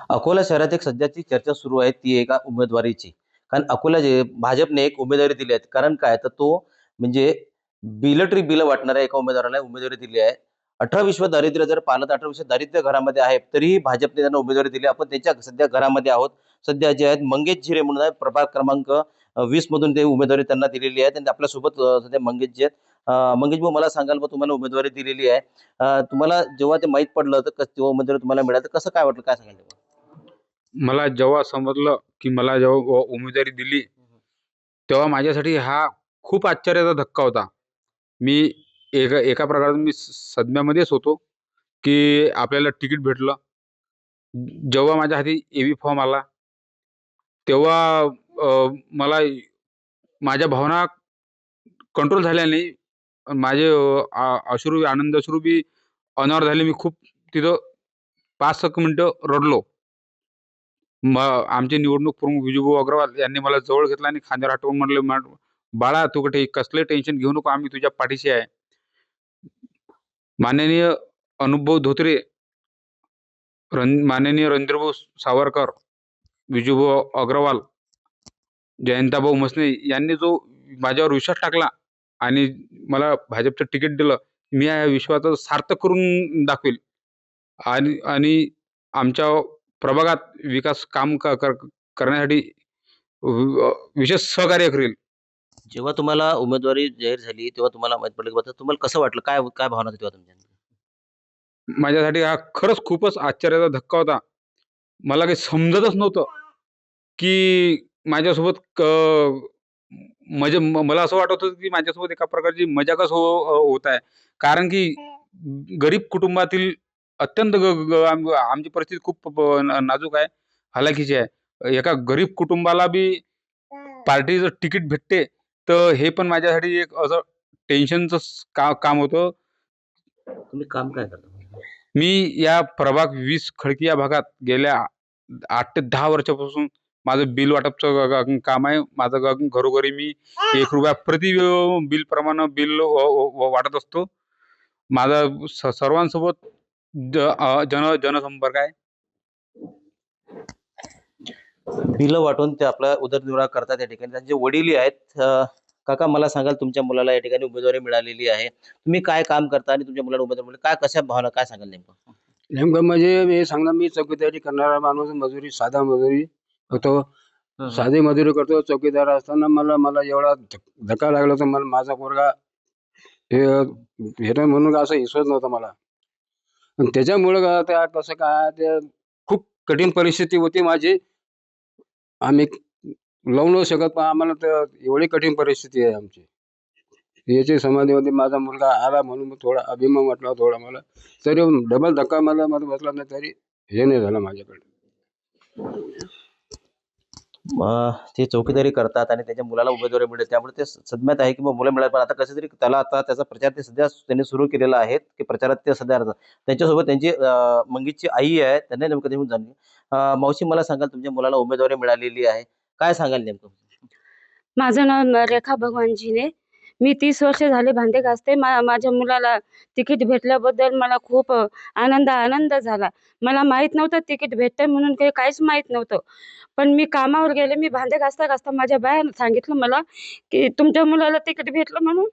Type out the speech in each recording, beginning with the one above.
अकोला शहरात एक सध्याची चर्चा सुरू आहे ती एका उमेदवारीची. कारण अकोला जे भाजपने एक उमेदवारी दिली आहे. कारण काय तर तो म्हणजे बिलं वाटणाऱ्या एका उमेदवाराला उमेदवारी दिली आहे. 18 विश्व दारिद्र्य जर पाहिलं तर 18 विश्व दारिद्र्य घरामध्ये आहे. तरीही भाजपने त्यांना उमेदवारी दिली. आपण त्यांच्या सध्या घरामध्ये आहोत. सध्या जे आहेत मंगेश झिरे म्हणून आहे प्रभाग क्रमांक 20 मधून ते उमेदवारी त्यांना दिलेली आहे. आणि आपल्यासोबत सध्या मंगेश जी आहेत. मंगेश भाऊ मला सांगाल बा तुम्हाला उमेदवारी दिलेली आहे. तुम्हाला जेव्हा ते माहीत पडलं तर तेव्हा उमेदवारी तुम्हाला मिळाली तर कसं काय वाटलं? काय सांगाल? मला जेव्हा समजलं की मला जेव्हा उमेदवारी दिली, तेव्हा माझ्यासाठी हा खूप आश्चर्याचा धक्का होता. मी एका प्रकारे मी सदम्यामध्येच होतो, की आपल्याला तिकीट भेटलं. जेव्हा माझ्या हाती एबी फॉर्म आला, तेव्हा मला माझ्या भावना कंट्रोल झाल्या नाही. माझे आनंदाश्रू बी अनावर झाले. मी खूप तिथं 5-6 मिनिटं रडलो. आमचे निवडणूक प्रमुख विजूभाऊ अग्रवाल यांनी मला जवळ घेतलं आणि खांद्यावर हात ठेवून म्हटले, "बाळा, तू कुठे कसलं टेन्शन घेऊ नको. आम्ही तुझ्या पाठीशी आहे." माननीय अनुभव धोत्रे, माननीय रणधीरभाऊ सावरकर, विजूभाऊ अग्रवाल, जयंताभाऊ मसने यांनी जो माझ्यावर विश्वास टाकला आणि मला भाजपचं तिकीट दिलं, मी या विश्वासाचं सार्थक करून दाखवेल आणि आणि आमच्या प्रभागात विकास काम करण्यासाठी विशेष सहकार्य करेल. जेव्हा तुम्हाला उमेदवारी जाहीर झाली, तेव्हा तुम्हाला माहीत पडलं की बा तुम्हाला कसं वाटलं? काय काय भावना होती तेव्हा तुमच्या? माझ्यासाठी हा खरंच खूपच आश्चर्याचा धक्का होता. मला काही समजतच नव्हतं, की माझ्यासोबत म्हणजे मला असं वाटत होतं, की माझ्यासोबत एका प्रकारची मजाकच होत आहे. कारण की गरीब कुटुंबातील अत्यंत आमची परिस्थिती खूप नाजूक आहे, हालाखीची आहे. एका गरीब कुटुंबाला बी पार्टीचं तिकीट भेटते, तर हे पण माझ्यासाठी एक असं टेन्शनचं काम होतं. तुम्ही काम काय करता? मी या प्रभाग 20 खडकी या भागात गेल्या 8 ते 10 वर्षापासून माझं बिल वाटपचं काम आहे. माझं घरोघरी मी ₹1 प्रति बिल प्रमाणे बिल वाटत असतो. माझा सर्वांसोबत जनसंपर्क आहे. बिलं वाटून ते आपला उदरनिर्वाह करतात या ठिकाणी. त्यांचे वडीलही आहेत. काका मला सांगाल तुमच्या मुलाला या ठिकाणी उमेदवारी मिळालेली आहे. तुम्ही काय काम करता आणि तुमच्या मुलाला उमेदवारी मिळाली? काय कशा भावना काय सांगाल नेमकं? नेमकं म्हणजे मी सांगणार, मी चौकीदारी करणारा माणूस, मजुरी, साधा मजुरी होतो. साधी मजुरी करतो. चौकीदार असताना मला मला एवढा धक्का लागला तर मला माझा पोरगा हे भेटेल म्हणून असं विश्वास नव्हता मला. आणि त्याच्यामुळं त्या कसं काय ते खूप कठीण परिस्थिती होती माझी. आम्ही लावू नाही शकत, पण आम्हाला तर एवढी कठीण परिस्थिती आहे आमची. याची समाधीमध्ये माझा मुलगा आला म्हणून थोडा अभिमान वाटला थोडा मला. तरी डबल धक्का मला बसला नाही, तरी हे नाही झालं माझ्याकडे. ते चौकीदारी करतात आणि त्याच्या मुलाला उमेदवारी मिळते. त्यामुळे ते सदम्यात आहे की मग मुलं मिळाली. पण आता कसं तरी त्याला आता त्याचा प्रचार ते सध्या त्यांनी सुरू केलेला आहे, की प्रचारात ते सध्या राहतात. त्यांच्यासोबत त्यांची मंगेशची आई आहे. त्यांना नेमकं ते जाणली. मावशी मला सांगाल तुमच्या मुलाला उमेदवारी मिळालेली आहे. काय सांगाल नेमकं? माझं नाव रेखा भगवान जिने. मी 30 वर्ष झाले भांडे घासते. माझ्या मुलाला तिकीट भेटल्याबद्दल मला खूप आनंद झाला. मला माहीत नव्हतं तिकीट भेटतंय म्हणून, काहीच माहीत नव्हतं. पण मी कामावर गेले. मी भांडे घासता माझ्या बायानं सांगितलं मला, की तुमच्या मुलाला तिकीट भेटलं म्हणून.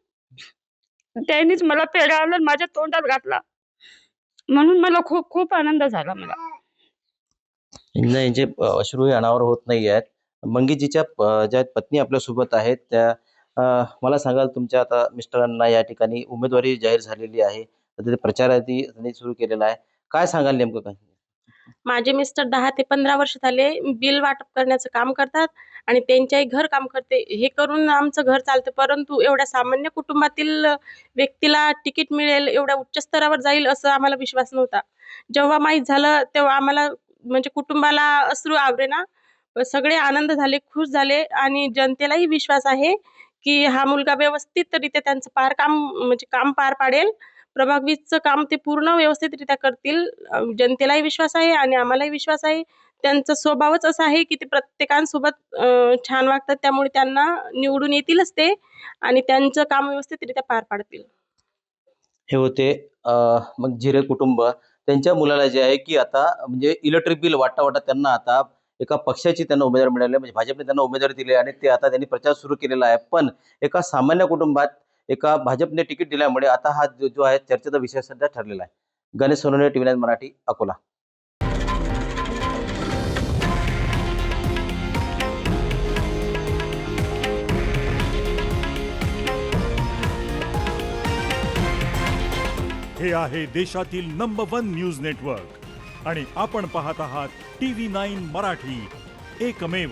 त्यांनीच मला पेढा आणून माझ्या तोंडात घातला. म्हणून मला खूप खूप आनंद झाला मला. नाही जे अश्रू हे अनावर होत नाही आहेत. मंगेशजीच्या ज्या पत्नी आपल्यासोबत आहेत त्या मला सांगाल तुमच्या आता मिस्टरांना या ठिकाणी उमेदवारी जाहीर झालेली आहे. तर ते प्रचाराआधी त्यांनी सुरू केलेला आहे. काय सांगाल नेमकं काय? माझे मिस्टर 10 ते 15 वर्ष झाले बिल वाटप करण्याचं काम करतात आणि त्यांच्याही घर काम करते. हे करून आमचं घर चालतं. परंतु एवढ्या सामान्य कुटुंबातील व्यक्तीला तिकीट मिळेल, एवढ्या उच्च स्तरावर जाईल असं आम्हाला विश्वास नव्हता. जेव्हा माहीत झालं तेव्हा आम्हाला म्हणजे कुटुंबाला अश्रू आवरेना. सगळे आनंद झाले, खुश झाले आणि जनतेलाही विश्वास आहे, की हा मुलगा व्यवस्थितरित्या त्यांचं काम पार पाडेल. प्रभाग 20चं काम ते पूर्ण व्यवस्थितरित्या करतील. जनतेलाही विश्वास आहे आणि आम्हालाही विश्वास आहे. त्यांचा स्वभावच असा आहे, की ते प्रत्येकांसोबत छान वागतात. त्यामुळे त्यांना निवडून येतीलच ते आणि त्यांचं काम व्यवस्थितरित्या पार पाडतील. हे होते मग झिरे कुटुंब त्यांच्या मुलाला जे आहे की आता म्हणजे इलेक्ट्रिक बिल वाटता त्यांना आता एका पक्षाची त्यांना उमेदवारी मिळाली, म्हणजे भाजपने त्यांना उमेदवारी दिली आणि ते आता त्यांनी प्रचार सुरू केलेला आहे. पण एका सामान्य कुटुंबात एका भाजपने तिकीट दिल्यामुळे आता हा जो आहे चर्चेचा विषय सध्या ठरलेला आहे. गणेश सोनवणे, TV9 मराठी, अकोला. हे आहे देशातील नंबर 1 न्यूज नेटवर्क आणि आपण पाहत आहात TV9 मराठी, एकमेव.